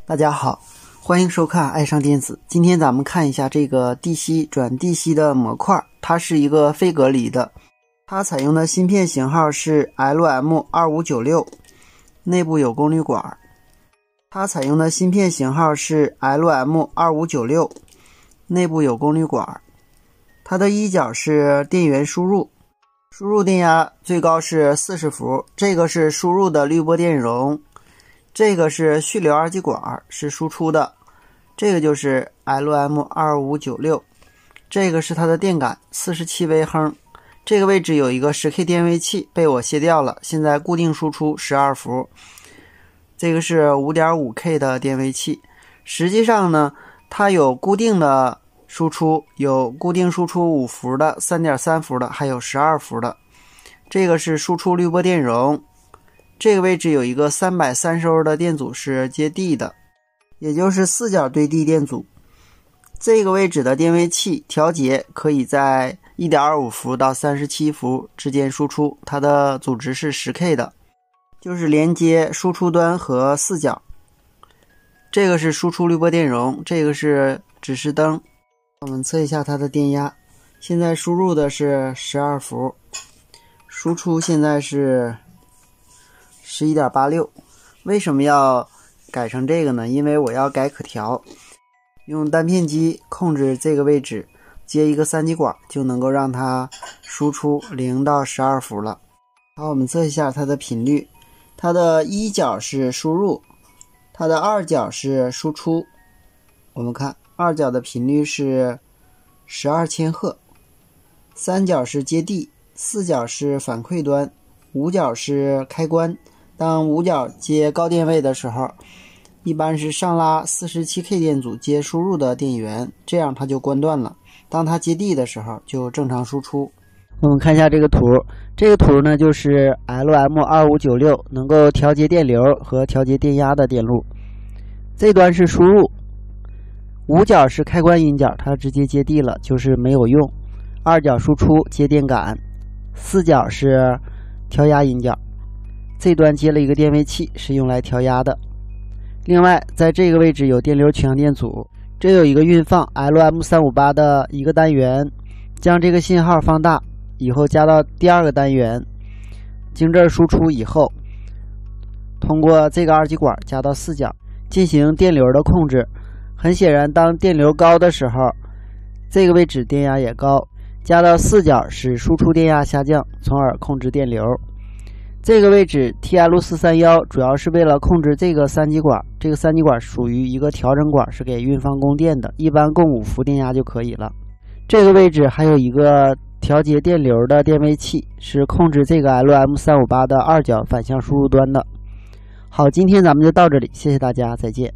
大家好，欢迎收看爱上电子。今天咱们看一下这个 DC 转 DC 的模块，它是一个非隔离的，它采用的芯片型号是 LM2596， 内部有功率管。它采用的芯片型号是 LM2596， 内部有功率管。它的一角是电源输入，输入电压最高是40伏，这个是输入的滤波电容。这个是蓄流二极管，是输出的，这个就是 LM2596， 这个是它的电感 47V 亨，这个位置有一个 10K 电位器被我卸掉了，现在固定输出12伏，这个是 5.5K 的电位器。实际上呢，它有固定的输出，有固定输出5伏的、3.3伏的，还有12伏的。这个是输出滤波电容，这个位置有一个330欧的电阻是接地的，也就是4角对地电阻。这个位置的电位器调节可以在 1.25 伏到37伏之间输出，它的阻值是 10K 的，就是连接输出端和4角。这个是输出滤波电容，这个是指示灯。我们测一下它的电压，现在输入的是12伏，输出现在是11.86， 为什么要改成这个呢？因为我要改可调，用单片机控制这个位置，接一个3极管就能够让它输出0到12伏了。好，我们测一下它的频率，它的一角是输入，它的二角是输出。我们看二角的频率是12千赫，三角是接地，四角是反馈端，五角是开关。当五角接高电位的时候，一般是上拉 47K 电阻接输入的电源，这样它就关断了。当它接地的时候就正常输出。我们看一下这个图，这个图呢就是 LM2596 能够调节电流和调节电压的电路。这端是输入，五角是开关引角，它直接接地了，就是没有用。二角输出接电感，四角是调压引角。这端接了一个电位器，是用来调压的。另外在这个位置有电流取向电阻，这有一个运放 LM358 的一个单元，将这个信号放大以后加到第二个单元，经这儿输出以后，通过这个二极管加到4角进行电流的控制。很显然，当电流高的时候，这个位置电压也高，加到4角使输出电压下降，从而控制电流。这个位置 TL431 主要是为了控制这个3极管，这个3极管属于一个调整管，是给运放供电的，一般供5伏电压就可以了。这个位置还有一个调节电流的电位器，是控制这个 LM358 的二角反向输入端的。好，今天咱们就到这里，谢谢大家，再见。